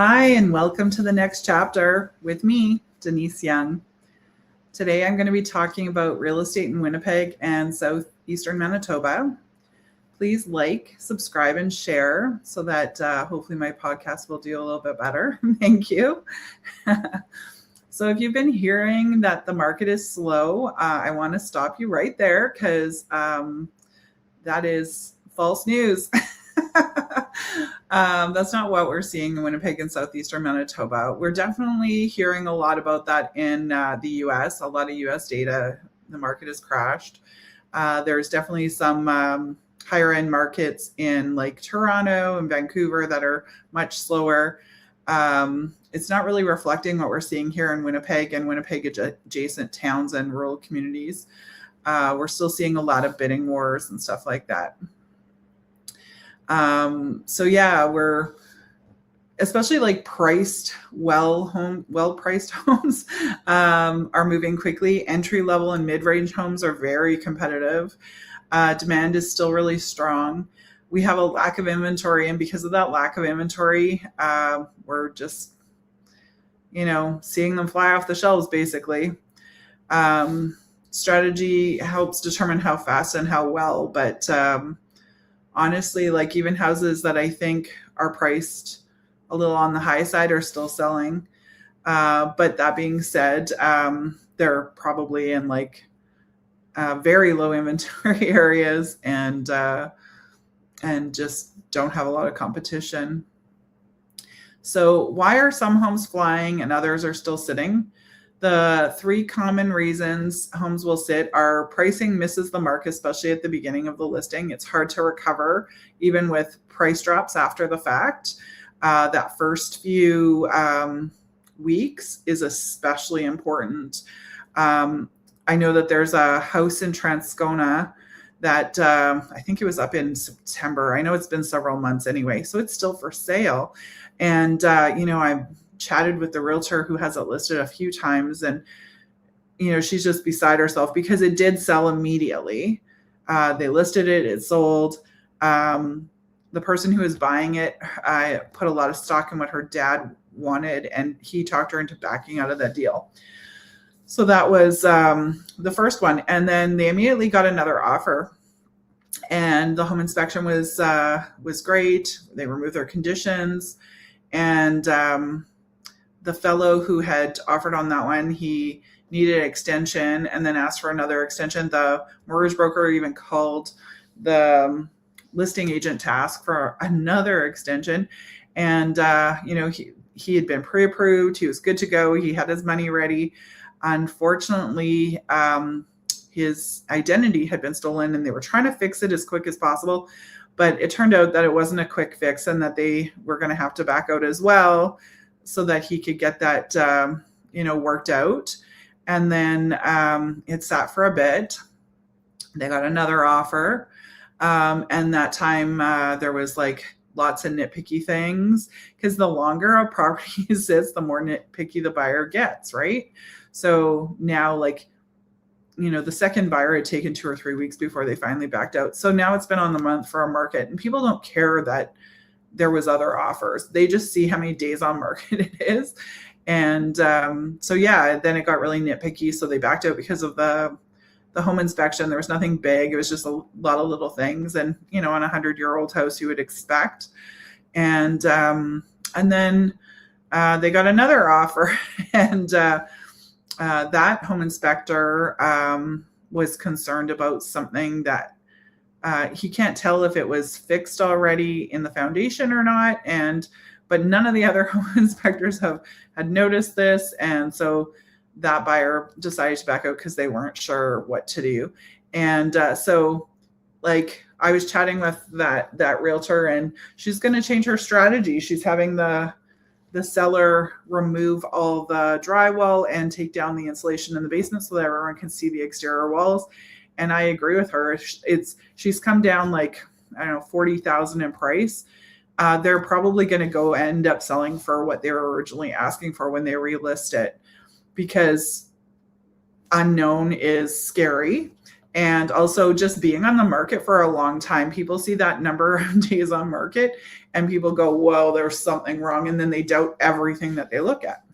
Hi, and welcome to the next chapter with me, Denise Young. Today I'm going to be talking about real estate in Winnipeg and South Eastern Manitoba. Please like, subscribe, and share so that hopefully my podcast will do a little bit better. Thank you. So if you've been hearing that the market is slow, I want to stop you right there because that is false news. That's not what we're seeing in Winnipeg and southeastern Manitoba. We're definitely hearing a lot about that in the US. A lot of US data, the market has crashed. There's definitely some higher end markets in like Toronto and Vancouver that are much slower. It's not really reflecting what we're seeing here in Winnipeg and Winnipeg adjacent towns and rural communities. We're still seeing a lot of bidding wars and stuff like that. So yeah, we're especially like well-priced homes are moving quickly. Entry-level and mid-range homes are very competitive. Demand is still really strong. We have a lack of inventory, and because of that lack of inventory, we're just, seeing them fly off the shelves, basically. Strategy helps determine how fast and how well, but honestly, like even houses that I think are priced a little on the high side are still selling. But that being said, they're probably in like very low inventory areas and just don't have a lot of competition. So why are some homes flying and others are still sitting? The three common reasons homes will sit are pricing misses the mark, especially at the beginning of the listing. It's hard to recover, even with price drops after the fact. That first few weeks is especially important. I know that there's a house in Transcona that I think it was up in September. I know it's been several months anyway, so it's still for sale. And, I chatted with the realtor who has it listed a few times, and she's just beside herself because it did sell immediately. They listed it, it sold. The person who was buying it, I put a lot of stock in what her dad wanted, and he talked her into backing out of that deal. So that was the first one, and then they immediately got another offer, and the home inspection was great. They removed their conditions, and the fellow who had offered on that one, he needed an extension and then asked for another extension. The mortgage broker even called the listing agent to ask for another extension. And, he had been pre-approved. He was good to go. He had his money ready. Unfortunately, his identity had been stolen and they were trying to fix it as quick as possible. But it turned out that it wasn't a quick fix and that they were going to have to back out as well, so that he could get that, worked out. And then it sat for a bit. They got another offer. And that time there was like lots of nitpicky things, because the longer a property sits, the more nitpicky the buyer gets, right? So now the second buyer had taken 2 or 3 weeks before they finally backed out. So now it's been on the month for a market, and people don't care that there was other offers. They just see how many days on market it is. And then it got really nitpicky. So they backed out because of the home inspection. There was nothing big. It was just a lot of little things. And, on a 100-year-old house, you would expect. And then they got another offer. And that home inspector was concerned about something that he can't tell if it was fixed already in the foundation or not. But none of the other home inspectors had noticed this. And so that buyer decided to back out because they weren't sure what to do. And I was chatting with that realtor, and she's going to change her strategy. She's having the seller remove all the drywall and take down the insulation in the basement so that everyone can see the exterior walls. And I agree with her. She's come down $40,000 in price. They're probably going to end up selling for what they were originally asking for when they relist it, because unknown is scary. And also just being on the market for a long time, people see that number of days on market and people go, whoa, there's something wrong. And then they doubt everything that they look at.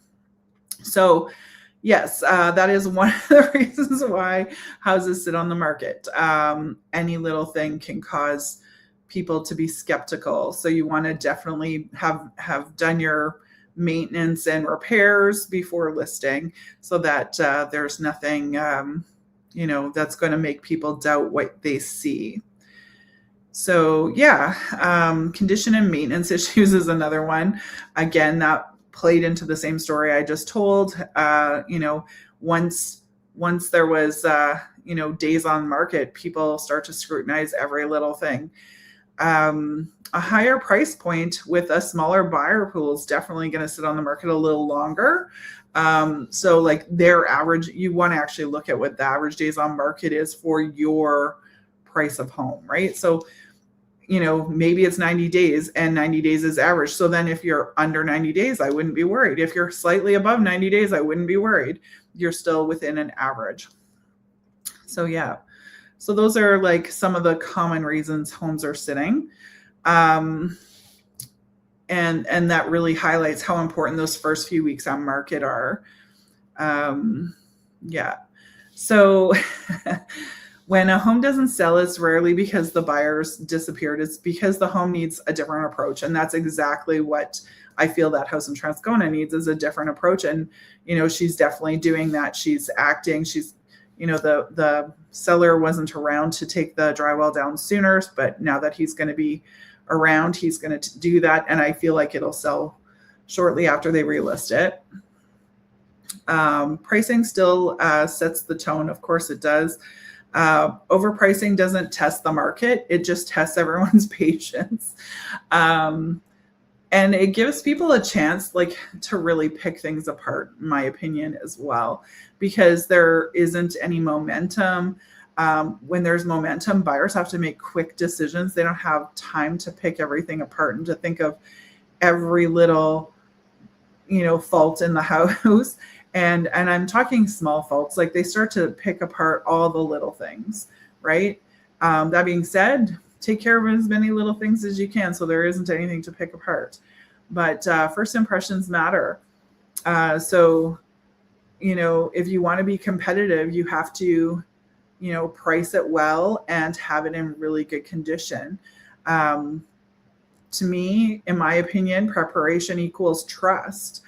So yes, that is one of the reasons why houses sit on the market. Any little thing can cause people to be skeptical. So you want to definitely have done your maintenance and repairs before listing so that there's nothing, that's going to make people doubt what they see. So yeah, condition and maintenance issues is another one. Again, that played into the same story I just told. Once there was, days on market, people start to scrutinize every little thing. A higher price point with a smaller buyer pool is definitely going to sit on the market a little longer. So like their average, you want to actually look at what the average days on market is for your price of home, right? So, maybe it's 90 days and 90 days is average. So then if you're under 90 days, I wouldn't be worried. If you're slightly above 90 days, I wouldn't be worried. You're still within an average. So yeah. So those are like some of the common reasons homes are sitting. And that really highlights how important those first few weeks on market are. Yeah. So when a home doesn't sell, it's rarely because the buyers disappeared. It's because the home needs a different approach. And that's exactly what I feel that house in Transcona needs, is a different approach. And, she's definitely doing that. She's acting. She's, the seller wasn't around to take the drywall down sooner, but now that he's going to be around, he's going to do that. And I feel like it'll sell shortly after they relist it. Pricing still sets the tone. Of course it does. Overpricing doesn't test the market. It just tests everyone's patience. And it gives people a chance to really pick things apart, in my opinion, as well, because there isn't any momentum. When there's momentum, buyers have to make quick decisions. They don't have time to pick everything apart and to think of every little, fault in the house. And I'm talking small faults, like they start to pick apart all the little things, right? That being said, take care of as many little things as you can so there isn't anything to pick apart. But first impressions matter. So, if you want to be competitive, you have to, price it well and have it in really good condition. To me, in my opinion, preparation equals trust.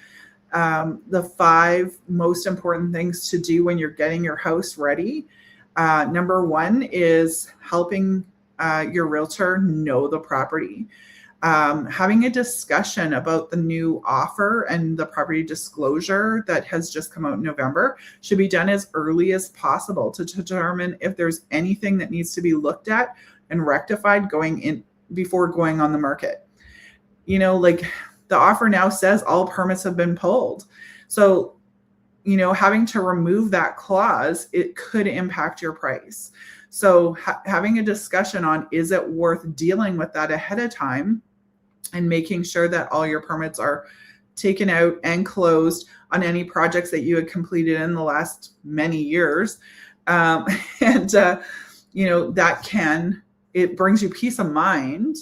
The 5 most important things to do when you're getting your house ready. Number 1 is helping your realtor know the property. Having a discussion about the new offer and the property disclosure that has just come out in November should be done as early as possible to determine if there's anything that needs to be looked at and rectified before going on the market. The offer now says all permits have been pulled. So, having to remove that clause, it could impact your price. So having a discussion on, is it worth dealing with that ahead of time and making sure that all your permits are taken out and closed on any projects that you had completed in the last many years. It brings you peace of mind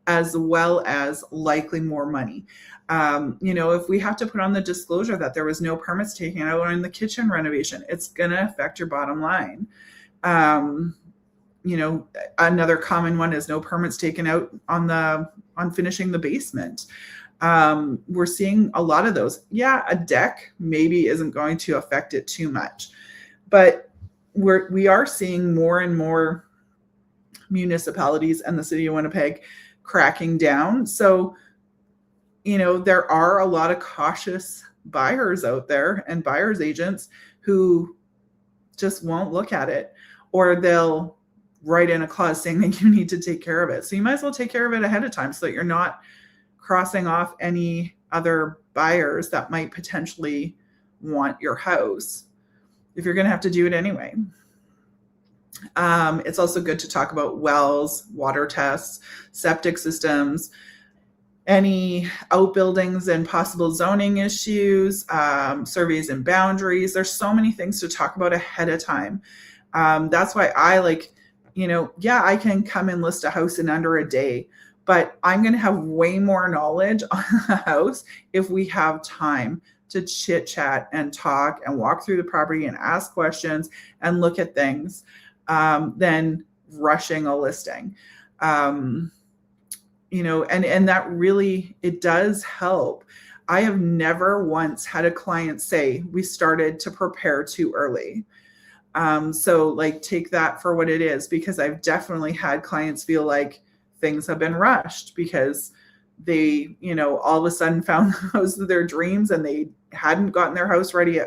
as well as likely more money. If we have to put on the disclosure that there was no permits taken out on the kitchen renovation, it's going to affect your bottom line. Another common one is no permits taken out on finishing the basement. We're seeing a lot of those. Yeah, a deck maybe isn't going to affect it too much, but we are seeing more and more municipalities and the city of Winnipeg cracking down. So, there are a lot of cautious buyers out there and buyer's agents who just won't look at it, or they'll write in a clause saying that you need to take care of it. So you might as well take care of it ahead of time so that you're not crossing off any other buyers that might potentially want your house if you're going to have to do it anyway. It's also good to talk about wells, water tests, septic systems, any outbuildings and possible zoning issues, surveys and boundaries. There's so many things to talk about ahead of time. That's why I like, yeah, I can come and list a house in under a day, but I'm going to have way more knowledge on the house if we have time to chit chat and talk and walk through the property and ask questions and look at things than rushing a listing. And that really, it does help. I have never once had a client say we started to prepare too early. So like take that for what it is, because I've definitely had clients feel like things have been rushed because they, all of a sudden found the house of their dreams and they hadn't gotten their house ready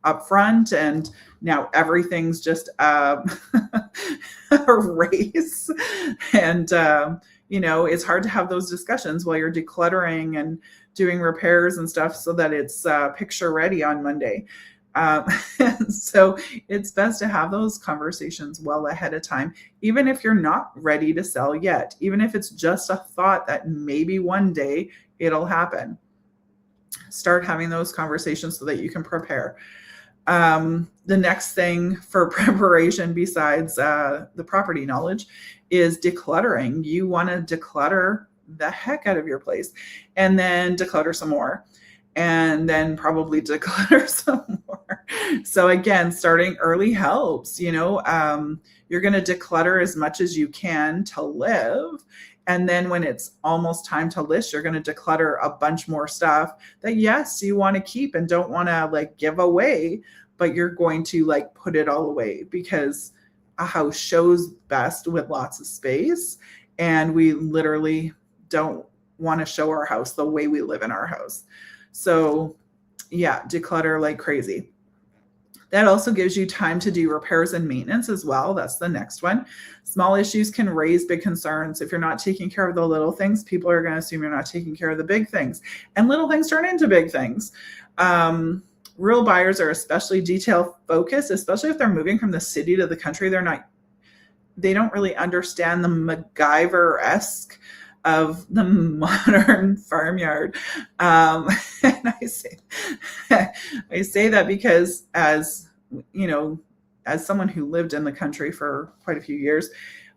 up front. And now everything's just a race. And, it's hard to have those discussions while you're decluttering and doing repairs and stuff so that it's picture ready on Monday. So it's best to have those conversations well ahead of time, even if you're not ready to sell yet, even if it's just a thought that maybe one day it'll happen. Start having those conversations so that you can prepare. The next thing for preparation besides the property knowledge is decluttering. You want to declutter the heck out of your place and then declutter some more. And then probably declutter some more. So again, starting early helps. You're going to declutter as much as you can to live. And then when it's almost time to list, you're going to declutter a bunch more stuff that, yes, you want to keep and don't want to like give away, but you're going to like put it all away because a house shows best with lots of space. And we literally don't want to show our house the way we live in our house. So yeah, declutter like crazy. That also gives you time to do repairs and maintenance as well. That's the next one. Small issues can raise big concerns. If you're not taking care of the little things, people are going to assume you're not taking care of the big things. And little things turn into big things. Rural buyers are especially detail focused, especially if they're moving from the city to the country. They don't really understand the MacGyver-esque of the modern farmyard. And I say that because as someone who lived in the country for quite a few years,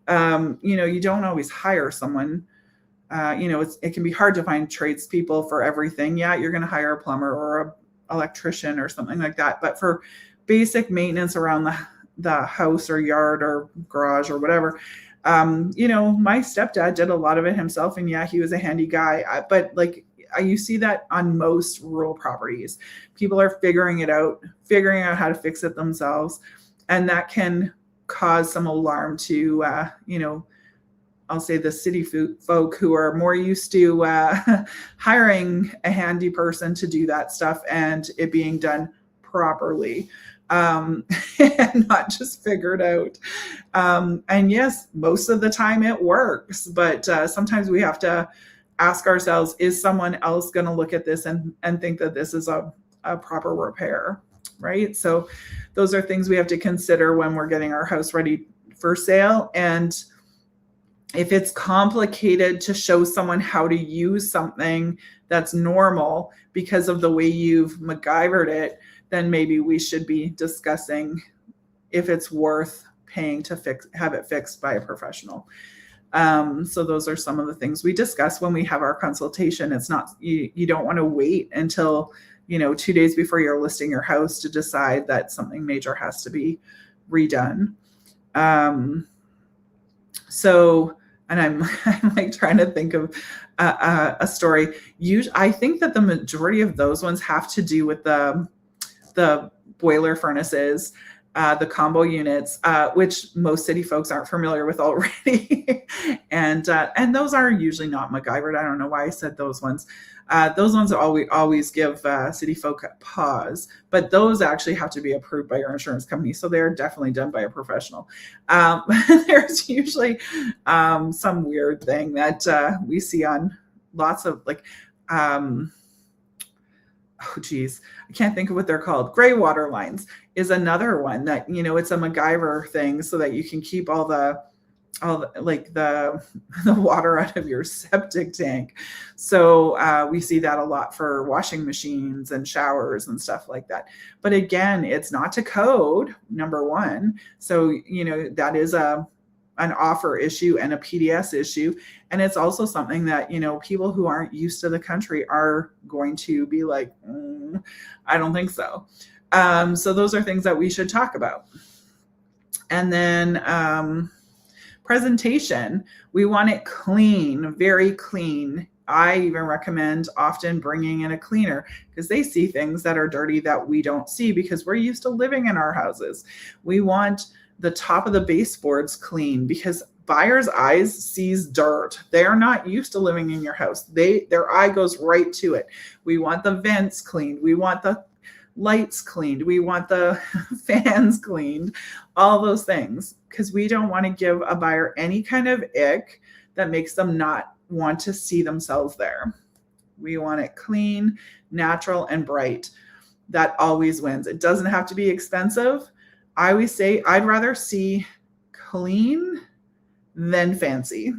you don't always hire someone. It can be hard to find tradespeople for everything. Yeah, you're going to hire a plumber or an electrician or something like that. But for basic maintenance around the house or yard or garage or whatever, my stepdad did a lot of it himself, and yeah, he was a handy guy. But you see that on most rural properties, people are figuring out how to fix it themselves. And that can cause some alarm to, I'll say the city folk who are more used to hiring a handy person to do that stuff and it being done properly. And not just figured out. And yes, most of the time it works, but sometimes we have to ask ourselves, is someone else going to look at this and think that this is a proper repair, right? So those are things we have to consider when we're getting our house ready for sale. And if it's complicated to show someone how to use something that's normal because of the way you've MacGyvered it, then maybe we should be discussing if it's worth paying to have it fixed by a professional. So those are some of the things we discuss when we have our consultation. It's not, you don't want to wait until, 2 days before you're listing your house to decide that something major has to be redone. And I'm like trying to think of a story. I think that the majority of those ones have to do with the boiler furnaces, the combo units, which most city folks aren't familiar with already. And those are usually not MacGyvered. I don't know why I said those ones. Those ones always give city folk a pause, but those actually have to be approved by your insurance company. So they're definitely done by a professional. There's usually some weird thing that we see on lots of oh geez, I can't think of what they're called. Gray water lines is another one that, it's a MacGyver thing so that you can keep all the like the water out of your septic tank. So we see that a lot for washing machines and showers and stuff like that. But again, it's not to code, number one. So, that is an offer issue and a PDS issue. And it's also something that, people who aren't used to the country are going to be like, I don't think so. So those are things that we should talk about. And then presentation, we want it clean, very clean. I even recommend often bringing in a cleaner because they see things that are dirty that we don't see because we're used to living in our houses. We want the top of the baseboards clean because buyer's eyes sees dirt. They are not used to living in your house. Their eye goes right to it. We want the vents cleaned. We want the lights cleaned. We want the fans cleaned, all those things, because we don't want to give a buyer any kind of ick that makes them not want to see themselves there. We want it clean, natural, and bright. That always wins. It doesn't have to be expensive. I always say I'd rather see clean than fancy.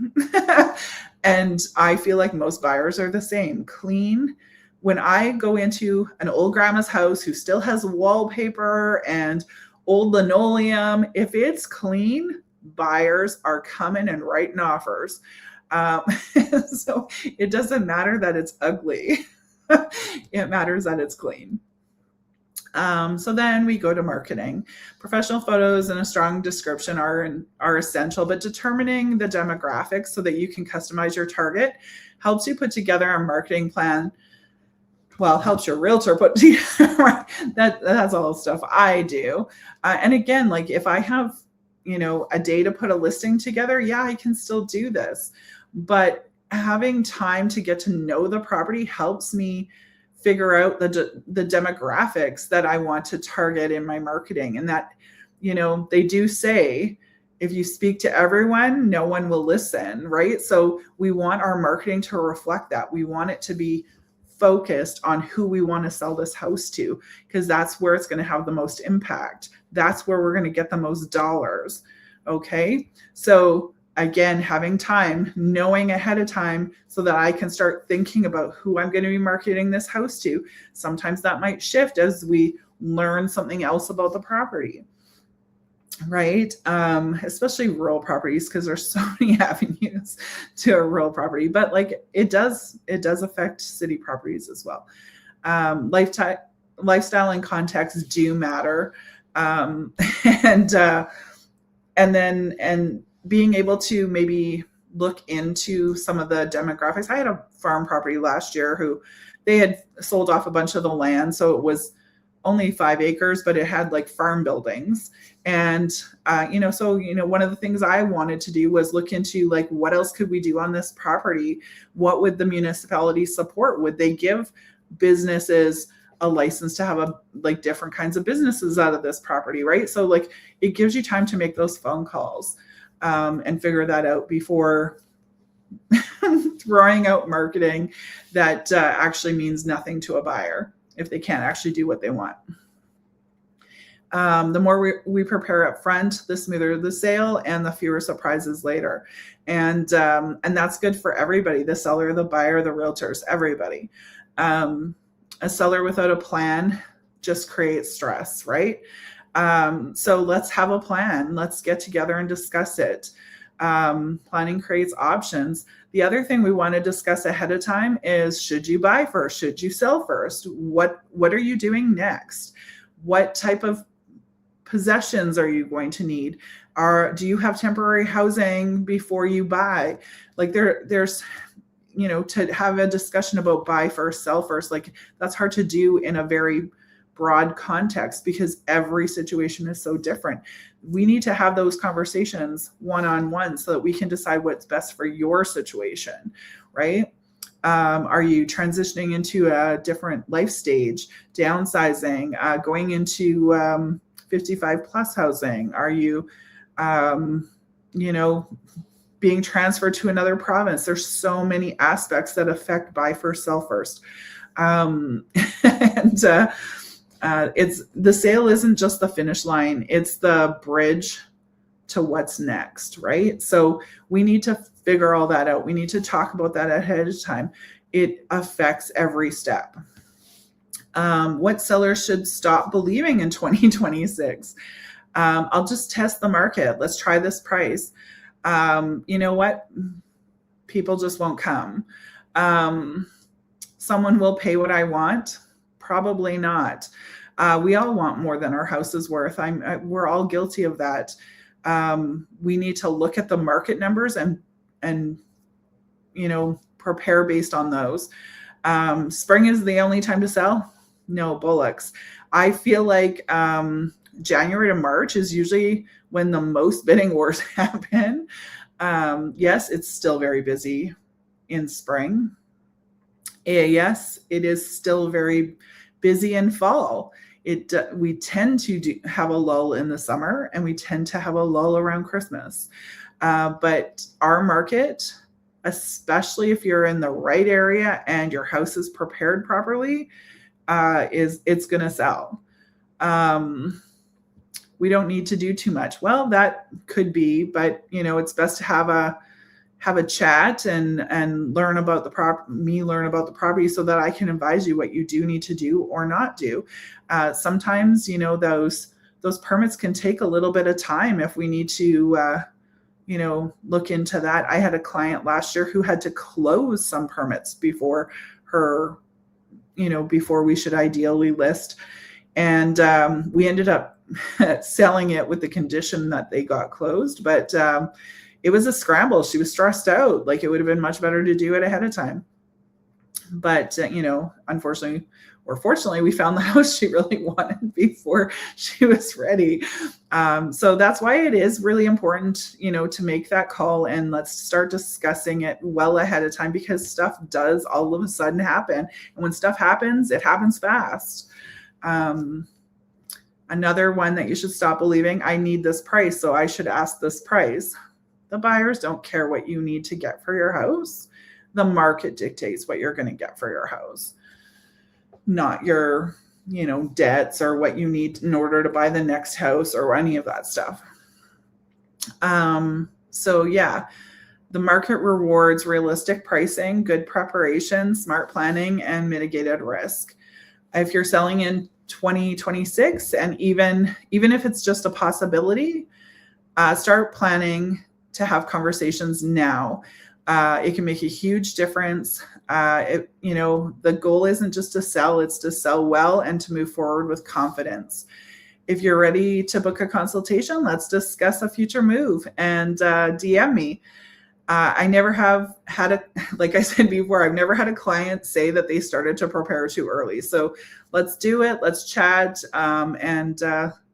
And I feel like most buyers are the same. Clean. When I go into an old grandma's house who still has wallpaper and old linoleum, if it's clean, buyers are coming and writing offers. So it doesn't matter that it's ugly. It matters that it's clean. So then we go to marketing. Professional photos and a strong description are essential, but determining the demographics so that you can customize your target helps you put together a marketing plan. Well, helps your realtor put together. That's all stuff I do. And again, like if I have, a day to put a listing together, yeah, I can still do this. But having time to get to know the property helps me figure out the demographics that I want to target in my marketing. And that, they do say, if you speak to everyone, no one will listen, right? So we want our marketing to reflect that. We want it to be focused on who we want to sell this house to, because that's where it's going to have the most impact. That's where we're going to get the most dollars. Okay. So again, having time, knowing ahead of time so that I can start thinking about who I'm going to be marketing this house to. Sometimes that might shift as we learn something else about the property. Right? Especially rural properties, because there's so many avenues to a rural property, but like it does affect city properties as well. Lifestyle and context do matter. And being able to maybe look into some of the demographics. I had a farm property last year who they had sold off a bunch of the land. So it was only 5 acres, but it had like farm buildings. And, one of the things I wanted to do was look into like, what else could we do on this property? What would the municipality support? Would they give businesses a license to have different kinds of businesses out of this property, right? So like, it gives you time to make those phone calls and figure that out before throwing out marketing that actually means nothing to a buyer if they can't actually do what they want. The more we prepare up front, the smoother the sale and the fewer surprises later. And that's good for everybody, the seller, the buyer, the realtors, everybody. A seller without a plan just creates stress, right? So let's have a plan. Let's get together and discuss it. Planning creates options. The other thing we want to discuss ahead of time is, should you buy first? Should you sell first? What are you doing next? What type of possessions are you going to need? Do you have temporary housing before you buy? Like there's, to have a discussion about buy first, sell first, like that's hard to do in a very broad context because every situation is so different. We need to have those conversations one-on-one so that we can decide what's best for your situation, right? Are you transitioning into a different life stage, downsizing, going into 55 plus housing? Are you, being transferred to another province? There's so many aspects that affect buy first, sell first. It's the sale isn't just the finish line. It's the bridge to what's next, right? So we need to figure all that out. We need to talk about that ahead of time. It affects every step. What sellers should stop believing in 2026? I'll just test the market. Let's try this price. You know what? People just won't come. Someone will pay what I want. Probably not. We all want more than our house is worth. We're all guilty of that. We need to look at the market numbers and prepare based on those. Spring is the only time to sell? No, bullocks. I feel like January to March is usually when the most bidding wars happen. Yes, it's still very busy in spring. Yes, it is still very busy in fall. We tend to have a lull in the summer, and we tend to have a lull around Christmas. But our market, especially if you're in the right area and your house is prepared properly, it's going to sell. We don't need to do too much. Well, that could be, but it's best to have a chat and learn about the property so that I can advise you what you do need to do or not do. Sometimes, those permits can take a little bit of time if we need to, look into that. I had a client last year who had to close some permits before we should ideally list. And we ended up selling it with the condition that they got closed. But it was a scramble. She was stressed out. Like, it would have been much better to do it ahead of time. But, unfortunately or fortunately, we found the house she really wanted before she was ready. So that's why it is really important, to make that call, and let's start discussing it well ahead of time, because stuff does all of a sudden happen. And when stuff happens, it happens fast. Another one that you should stop believing: I need this price, so I should ask this price. The buyers don't care what you need to get for your house. The market dictates what you're going to get for your house, not your, debts or what you need in order to buy the next house or any of that stuff. So yeah, the market rewards realistic pricing, good preparation, smart planning, and mitigated risk. If you're selling in 2026, and even if it's just a possibility, start planning to have conversations now. It can make a huge difference. The goal isn't just to sell, it's to sell well and to move forward with confidence. If you're ready to book a consultation, let's discuss a future move, and DM me. I never have had like I said before, I've never had a client say that they started to prepare too early. So let's do it. Let's chat and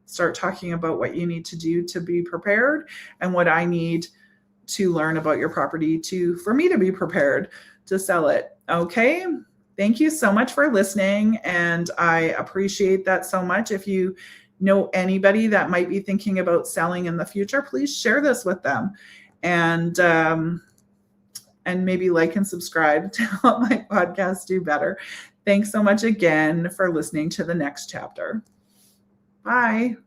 start talking about what you need to do to be prepared, and what I need to learn about your property for me to be prepared to sell it. Okay. Thank you so much for listening. And I appreciate that so much. If you know anybody that might be thinking about selling in the future, please share this with them. And maybe like and subscribe to help my podcast do better. Thanks so much again for listening to the next chapter. Bye.